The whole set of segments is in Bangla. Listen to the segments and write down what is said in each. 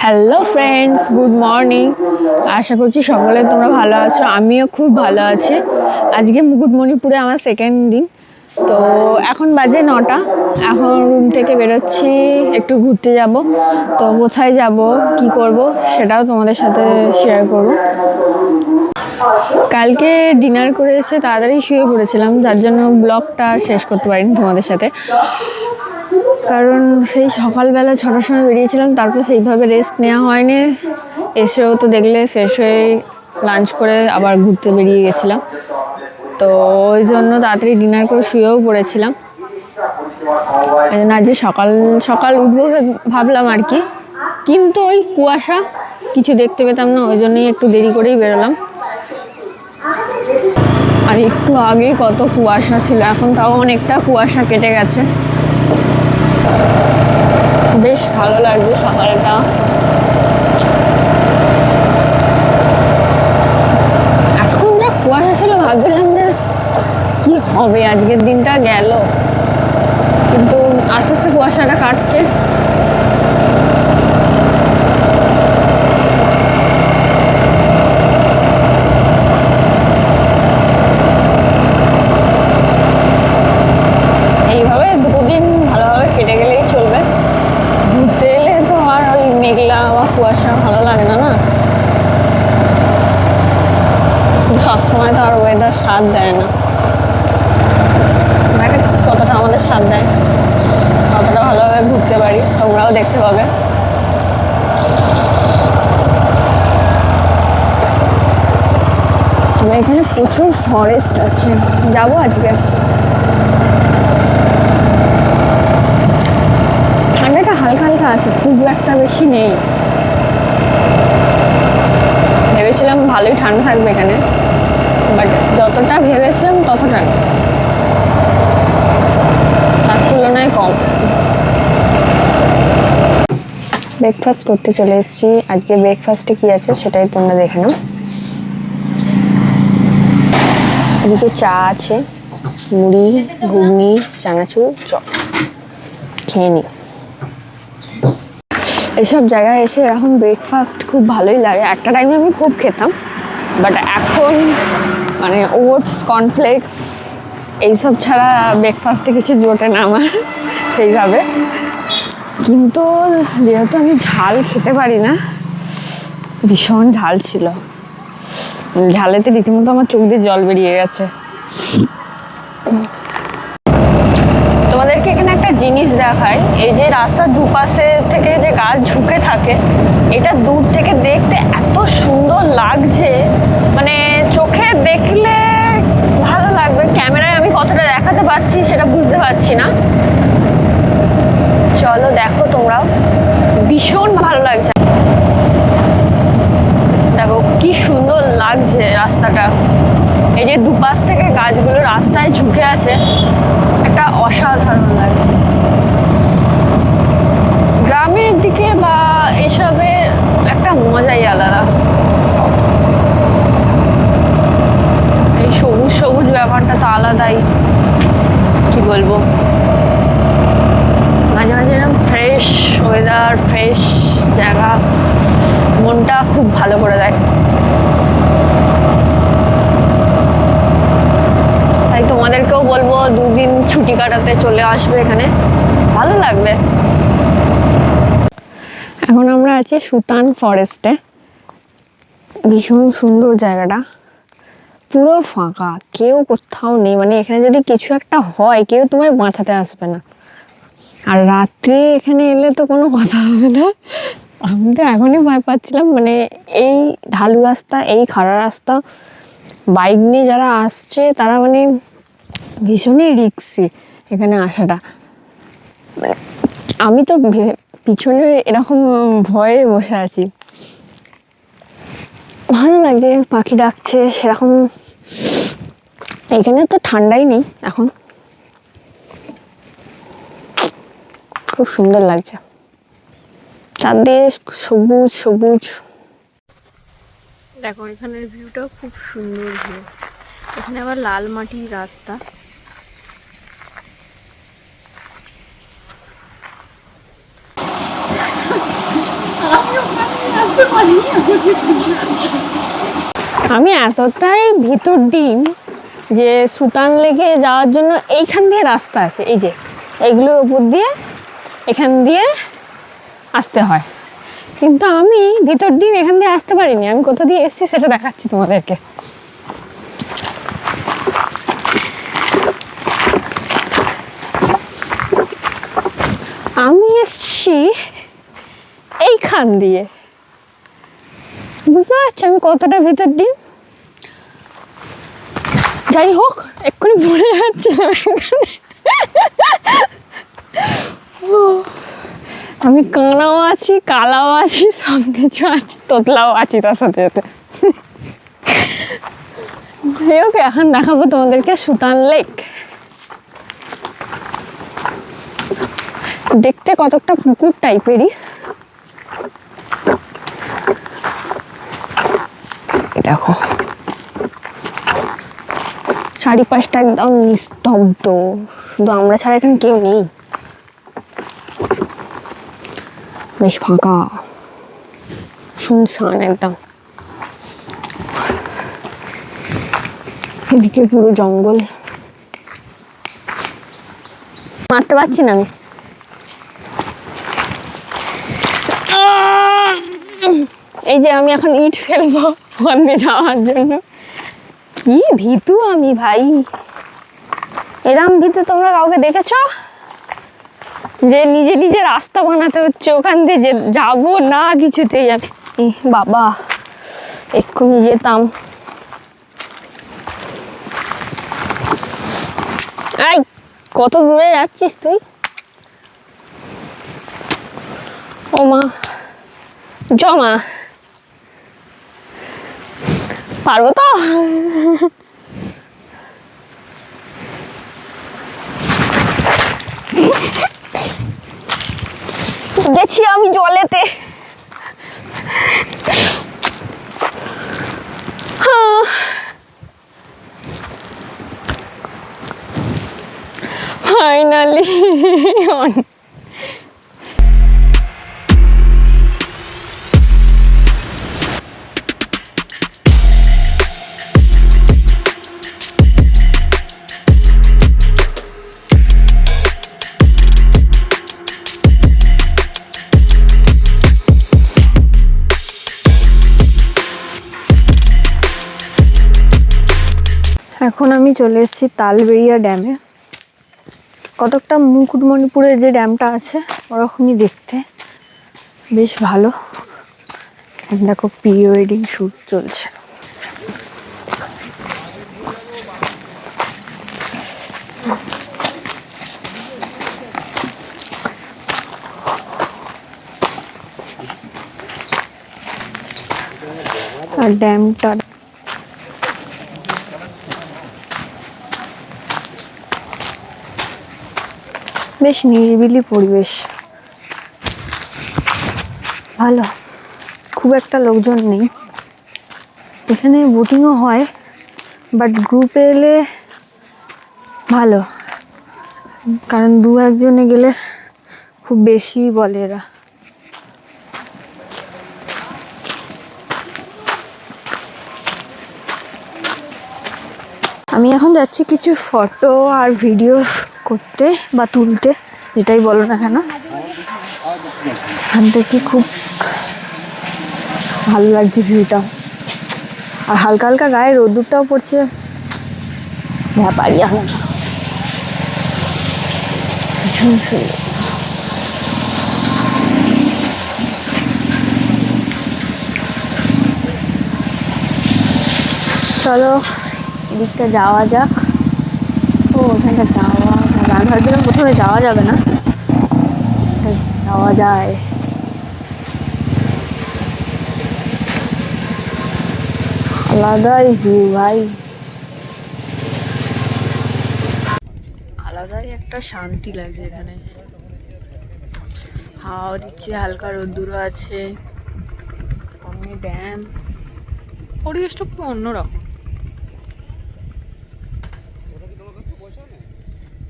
Hello friends, good morning. আশা করছি সকলে তোমরা ভালো আছো। আমিও খুব ভালো আছি। আজকে মুকুটমণিপুরে আমার সেকেন্ড দিন। তো এখন বাজে 9টা। এখন রুম থেকে বেরোচ্ছি, একটু ঘুরতে যাব। তো কোথায় যাব, কি করব, সেটাও তোমাদের সাথে শেয়ার করব। কালকে ডিনার করে এসে তাড়াতাড়ি শুয়ে পড়েছিলাম, যার জন্য ব্লগটা শেষ করতে পারিনি তোমাদের সাথে। কারণ সেই সকালবেলা 6টার সময় বেরিয়েছিলাম, তারপর সেইভাবে রেস্ট নেওয়া হয়নি। এসেও তো দেখলে ফ্রেশ হয়ে লাঞ্চ করে আবার ঘুরতে বেরিয়ে গেছিলাম। তো ওই জন্য তাড়াতাড়ি ডিনার করে শুয়েও পড়েছিলাম। এই জন্য আজকে সকাল সকাল উঠবো ভাবলাম আর কি, কিন্তু ওই কুয়াশা, কিছু দেখতে পেতাম না, ওই জন্যই একটু দেরি করেই বেরোলাম। আর একটু আগেই কত কুয়াশা ছিল, এখন তাও অনেকটা কুয়াশা কেটে গেছে। বেশ ভালো লাগছে সকালটা। এখন যা কুয়াশা ছিল, ভাবছিলাম যে কি হবে, আজকের দিনটা গেল, কিন্তু আস্তে আস্তে কুয়াশাটা কাটছে। এইভাবে 2 দিন ভালোভাবে কেটে গেলেই চলবে। ঘুরতে এলে তো আর ওই মেঘলা বা কুয়াশা ভালো লাগে না, না? সবসময় তো আর ওয়েদার সাথ দেয় না, কতটা আমাদের সাথ দেয়, কতটা ভালোভাবে ঘুরতে পারি, তোমরাও দেখতে পাবে। এখানে প্রচুর ফরেস্ট আছে, যাবো আজকে। ঠান্ডাটা হালকা হালকা আছে, খুব একটা বেশি নেই। ভেবেছিলাম ভালোই ঠান্ডা থাকবে এখানে, বাট যতটা ভেবেছিলাম ততটা না, তার তুলনায় কম। ব্রেকফাস্ট করতে চলে এসেছি। আজকে ব্রেকফাস্টে কি আছে সেটাই তোমরা দেখে নাও। এদিকে চা আছে, মুড়ি, ঘুগনি, চানাচুর, চপ। খেয়ে নি। এসব জায়গায় এসে এরকম ব্রেকফাস্ট খুব ভালোই লাগে। একটা টাইমে আমি খুব খেতাম, বাট এখন মানে ওটস, কর্নফ্লেক্স এইসব ছাড়া ব্রেকফাস্টে কিছু জোটে না আমার সেইভাবে। কিন্তু যেহেতু আমি ঝাল খেতে পারি না, ভীষণ ঝাল ছিল, ঝালেতে রীতিমতো আমার চোখ দিয়ে জল বেরিয়ে গেছে। তোমাদেরকে এখানে একটা জিনিস দেখাই, এই যে রাস্তার দুপাশে থেকে যে গাছ ঝুঁকে থাকে, এটা দূর থেকে দেখতে এত সুন্দর লাগছে, মানে চোখে দেখলে ভালো লাগবে, ক্যামেরায় আমি কতটা দেখাতে পারছি সেটা বুঝতে পারছি না। চলো দেখো তোমরাও, ভীষণ ভালো লাগছে। দেখো কি সুন্দর লাগছে রাস্তাটা, এই যে দুপাশ থেকে গাছগুলো রাস্তায় ঝুঁকে আছে, একটা অসাধারণ লাগে। গ্রামের দিকে বা এসবের একটা মজাই আলাদা। এই সবুজ সবুজ ব্যাপারটা তো আলাদাই, কি বলবো। মাঝে মাঝে এরকম ফ্রেশ ওয়েদার, ফ্রেশ জায়গা মনটা খুব ভালো করে দেয়। তাই তোমাদেরকেও বলবো 2 দিন ছুটি কাটাতে চলে আসবে এখানে, ভালো লাগবে। এখন আমরা আছি সুতান ফরেস্টে। ভীষণ সুন্দর জায়গাটা, পুরো ফাঁকা, কেউ কোথাও নেই। মানে এখানে যদি কিছু একটা হয়, কেউ তোমায় বাঁচাতে আসবে না। আর রাত্রে এখানে এলে তো কোনো কথা হবে না। আমি তো এখনই ভয় পাচ্ছিলাম, মানে এই ঢালু রাস্তা, এই খাড়া রাস্তা, বাইক নিয়ে যারা আসছে তারা মানে ভীষণই রিস্কি এখানে আসাটা। আমি তো পিছনে এরকম ভয়ে বসে আছি। ভালো লাগছে, পাখি ডাকছে সেরকম। এখানে তো ঠান্ডাই নেই এখন, খুব সুন্দর লাগছে, চারদিকে সবুজ সবুজ। দেখো এখানের ভিউটাও খুব সুন্দর ভিউ। এখানে আবার লাল মাটির রাস্তা, আমি এতটাই ভিতর ডিম যে সুতান লেকে যাওয়ার জন্য এইখান দিয়ে রাস্তা আছে, এই যে এইগুলোর উপর দিয়ে এখান দিয়ে আসতে হয়, কিন্তু আমি ভিতর ডিম এখান দিয়ে আসতে পারিনি। আমি কোথা দিয়ে এসেছি সেটা দেখাচ্ছি তোমাদেরকে। আমি এসছি এইখান দিয়ে, বুঝতে পারছি আমি কতটা ভিতর ডিম। যাই হোক, এক্ষুনি ভুলে যাচ্ছিলাম এখানে আমি কানাও আছি, কালাও আছি, সব কিছু আছি, তোতলাও আছি তার সাথে সাথে। যাই হোক, এখন দেখাবো তোমাদেরকে সুতান লেক। দেখতে কতটা পুকুর টাইপেরই। দেখো চারিপাশটা একদম নিস্তব্ধ, শুধু আমরা ছাড়া এখানে কেউ নেই, বেশ ফাঁকা শুনশান একদম। এদিকে পুরো জঙ্গল, মারতে পারছি না আমি। এই যে আমি এখন ইট ফেলবো ওখান দিয়ে যাওয়ার জন্য। কি ভীতু আমি ভাই, এরম ভীতু তোমরা কাউকে দেখেছো যে নিজে নিজে রাস্তা বানাতে হচ্ছে ওখান দিয়ে যে যাবো না কিছুতেই? আমি বাবা এক্ষুনি যেতাম। এই কত দূরে যাচ্ছিস তুই? ও মা, জমা পারবো তো? গেছি আমি জলেতে। ফাইনালি এখন আমি চলে এসেছি তালবেড়িয়া ড্যামে। কতকটা মুকুটমণিপুরের যে ড্যামটা আছে ওরকমই দেখতে, বেশ ভালো। দেখো প্রি ওয়েডিং শ্যুট চলছে। আর ড্যামটা বেশ নিরিবিলি পরিবেশ, ভালো, খুব একটা লোকজন নেই। এখানে বোটিংও হয়, বাট গ্রুপে এলে ভালো, কারণ দু একজনে গেলে খুব বেশি বলে এরা। আমি এখন যাচ্ছি কিছু ফটো আর ভিডিও করতে বা তুলতে, যেটাই বলো না কেন। এখান থেকে খুব ভালো লাগছে ভিউটা, আর হালকা হালকা গায়ে রোদ্দুরটাও পড়ছে, ব্যাপারই এখন ভীষণ সুন্দর। চলো এদিকটা যাওয়া যাক। ও ওখানটা যাওয়া, গান ভাবছিলাম প্রথমে যাওয়া যাবে না, যাওয়া যায়। আলাদাই ভিউ ভাই, আলাদাই একটা শান্তি লাগে এখানে। হাওয়া দিচ্ছে, হালকা রোদ্দুরও আছে, সামনে ড্যাম, পরিবেশটা খুব অন্যরকম।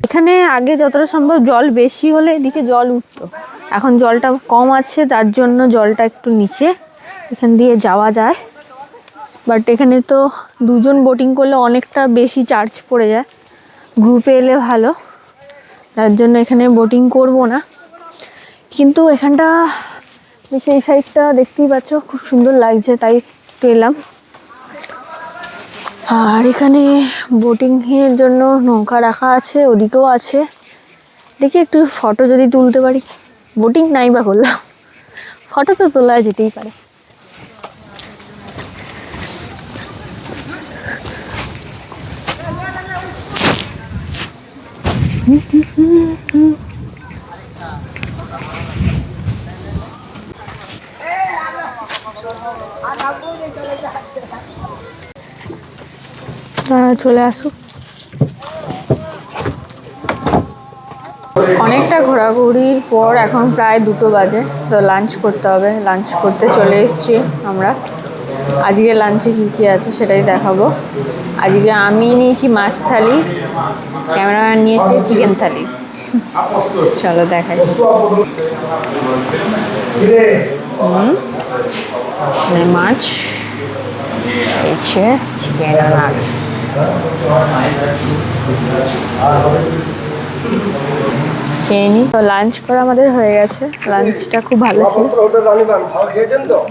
এখানে আগে যতটা সম্ভব জল বেশি হলে এদিকে জল উঠতো, এখন জলটা কম আছে, তার জন্য জলটা একটু নিচে, এখান দিয়ে যাওয়া যায়, বাট এখানে তো দুজন বোটিং করলে অনেকটা বেশি চার্জ পড়ে যায়, গ্রুপে এলে ভালো, তার জন্য এখানে বোটিং করব না। কিন্তু এখানটা সেই সাইডটা দেখতেই পাচ্ছ খুব সুন্দর লাগছে, তাই একটু এলাম। আর এখানে বোটিংয়ের জন্য নৌকা রাখা আছে, ওদিকেও আছে। দেখি একটু ফটো যদি তুলতে পারি, বোটিং নাই বা করলাম, ফটো তো তোলা যেতেই পারে। চলে আসুক। অনেকটা ঘোরাঘুরির পর এখন প্রায় 2টো বাজে, তো লাঞ্চ করতে হবে। লাঞ্চ করতে চলে এসেছি আমরা। আজকে লাঞ্চে কী কী আছে সেটাই দেখাবো। আজকে আমি নিয়েছি মাছ থালি, ক্যামেরাম্যান নিয়েছে চিকেন থালি। চলো দেখাই। মাছ হয়েছে, চিকেন আর খেয়ে নিই। তো লাঞ্চ করা আমাদের হয়ে গেছে, লাঞ্চটা খুব ভালো ছিল,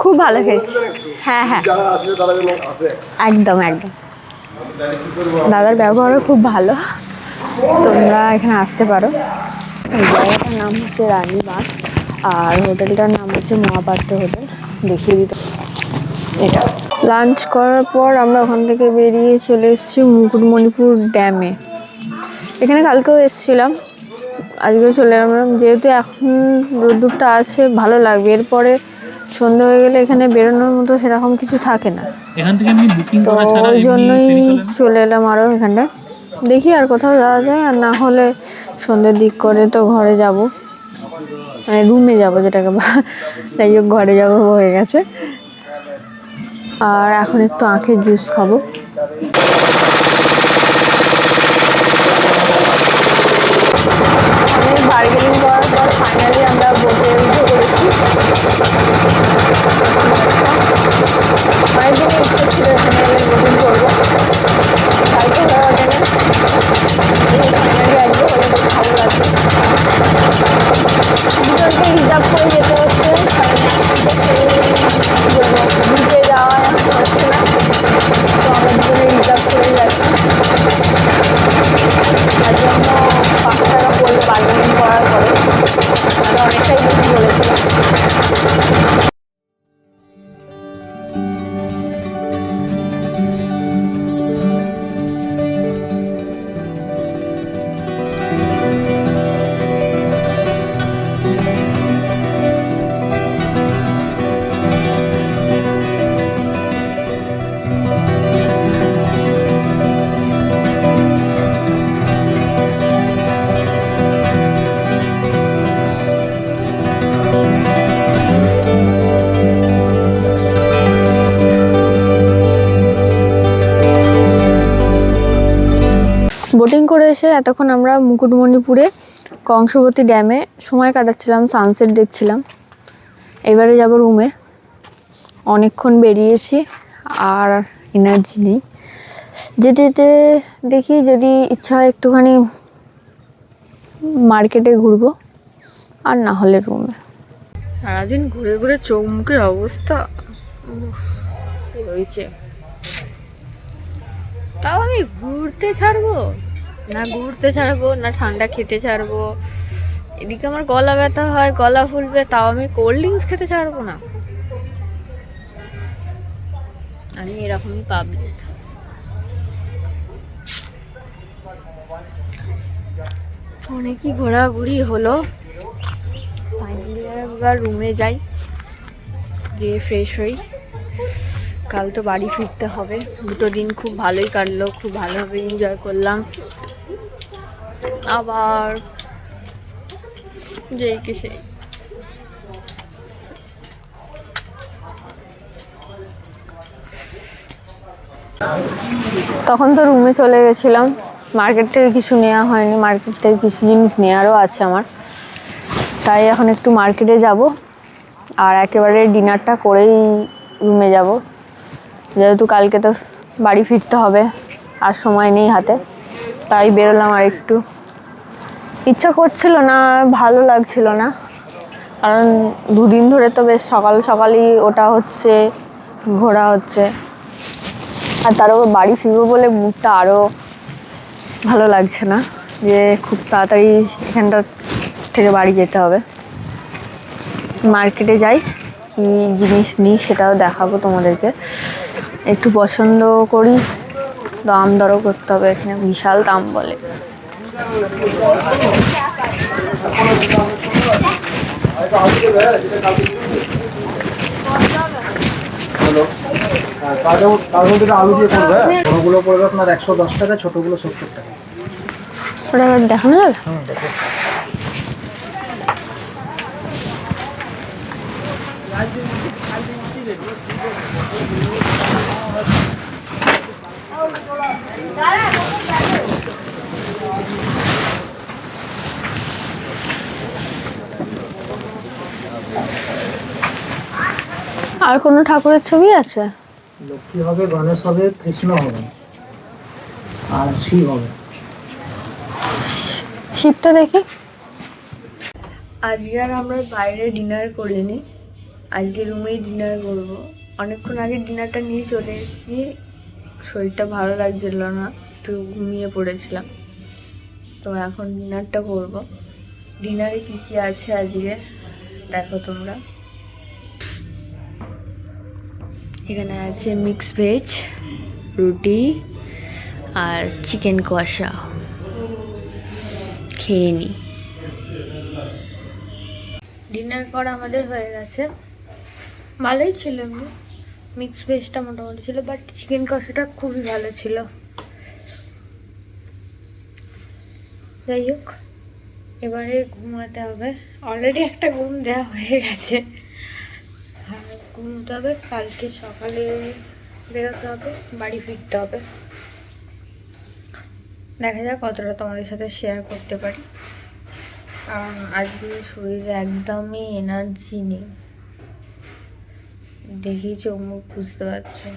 খুব ভালো খেয়েছি। হ্যাঁ হ্যাঁ একদম একদম, দাদার ব্যবহারও খুব ভালো, তোমরা এখানে আসতে পারো। এই জায়গাটার নাম হচ্ছে রানীবাঁধ, আর হোটেলটার নাম হচ্ছে মহাপাত্র হোটেল, দেখিয়ে দিতে। এটা লাঞ্চ করার পর আমরা ওখান থেকে বেরিয়ে চলে এসেছি মুকুটমণিপুর ড্যামে। এখানে কালকেও এসেছিলাম, আজকেও চলে এলাম। যেহেতু এখন রোদ্দুরটা আছে ভালো লাগবে, এরপরে সন্ধ্যা হয়ে গেলে এখানে বেরোনোর মতো সেরকম কিছু থাকে না, তো ওই জন্যই চলে এলাম আরও এখানটায়। দেখি আর কোথাও যাওয়া যায়, আর না হলে সন্ধ্যের দিক করে তো ঘরে যাব, মানে রুমে যাব যেটাকে, যাই হোক ঘরে যাবো হয়ে গেছে। আর এখন একটু আখের জুস খাবো। অনেক বার্গেনিং করার পর ফাইনালি আমরা বোটে উঠে পড়েছি। অনেকদিন ইচ্ছে ছিল এখানে এলে বোটিং করবো, কালকে হয়ে ওঠে না, ফাইনালি আসবো, হলে খুব ভালো লাগবে। দুজনকে রিজার্ভ করে যেতে হচ্ছে, ঘুরতে যাওয়া হচ্ছে না, তো আমরা দুজনে রিজার্ভ করে যাচ্ছি। তার জন্য 5 টাকা পড়বে বার্গেনিং করার পরে, আমরা অনেকটাই বেশি বলেছিলাম। বোটিং করে এসে এতক্ষণ আমরা মুকুটমণিপুরে কংসবতী ড্যামে সময় কাটাচ্ছিলাম, সানসেট দেখছিলাম। এবারে যাব রুমে, অনেকক্ষণ বেরিয়েছি আর এনার্জি নেই। যেতে যেতে দেখি যদি ইচ্ছা হয় একটুখানি মার্কেটে ঘুরবো, আর না হলে রুমে। সারাদিন ঘুরে ঘুরে চোখ মুখের অবস্থা হয়েছে, তাও আমি ঘুরতে ছাড়বো না, ঘুরতে ছাড়বো না, ঠান্ডা খেতে ছাড়বো। এদিকে আমার গলা ব্যথা হয়, গলা ফুলবে, তাও আমি কোল্ড ড্রিঙ্কস খেতে ছাড়বো না। আমি এরকমই পাবলিক। অনেকই ঘোরাঘুরি হলো, ফাইনালি এবার রুমে যাই, গিয়ে ফ্রেশ হই। কাল তো বাড়ি ফিরতে হবে। 2টো দিন খুব ভালোই কাটলো, খুব ভালোভাবে এনজয় করলাম। আবার যেই কি সেই। তখন তো রুমে চলে গেছিলাম, মার্কেট থেকে কিছু নেওয়া হয়নি, মার্কেট থেকে কিছু জিনিস নেওয়ারও আছে আমার, তাই এখন একটু মার্কেটে যাব, আর একেবারে ডিনারটা করেই রুমে যাব, যেহেতু কালকে তো বাড়ি ফিরতে হবে, আর সময় নেই হাতে, তাই বেরোলাম। আর একটু ইচ্ছা করছিল না, ভালো লাগছিল না, কারণ দুদিন ধরে তো বেশ সকাল সকালই ওটা হচ্ছে, ঘোরা হচ্ছে, আর তার উপর বাড়ি ফিরবো বলে মুডটা আরও ভালো লাগছে না, যে খুব তাড়াতাড়ি এখানটা থেকে বাড়ি যেতে হবে। মার্কেটে যাই, কী জিনিস নিই সেটাও দেখাবো তোমাদেরকে। একটু পছন্দ করি, দাম দরও করতে হবে, এখানে বিশাল দাম বলে। তার মধ্যে আলু দিয়ে করবে, বড়গুলো পড়বে আপনার 110 টাকা, ছোটগুলো 70 টাকা। ওটা দেখানো যাবে? আর কোনো ঠাকুরের ছবি আছে? লক্ষ্মী হবে, গণেশ হবে, কৃষ্ণ হবে, আর শিব হবে। শিবটা দেখি। আজকে আর আমরা বাইরে ডিনার করিনি, আজকে রুমেই ডিনার করব। অনেকক্ষণ আগে ডিনারটা নিয়ে চলে এসেছি, শরীরটা ভালো লাগছিল না, একটু ঘুমিয়ে পড়েছিলাম, তো এখন ডিনারটা করব। ডিনারে কী কী আছে আজকে দেখো তোমরা। এখানে আছে মিক্স ভেজ, রুটি আর চিকেন কষা। খেয়ে নিই। ডিনার করা আমাদের হয়ে গেছে, ভালোই ছিল, এমনি মিক্স ভেজটা মোটামুটি ছিল, বাট চিকেন কষাটা খুবই ভালো ছিল। যাই হোক, এবারে ঘুমাতে হবে, অলরেডি একটা ঘুম দেওয়া হয়ে গেছে, আর ঘুমোতে হবে। কালকে সকালে বেরোতে হবে, বাড়ি ফিরতে হবে। দেখা যাক কতটা তোমাদের সাথে শেয়ার করতে পারি, কারণ আজকে শরীরে একদমই এনার্জি নেই, দেখেই চোখ মুখ বুঝতে পারছো।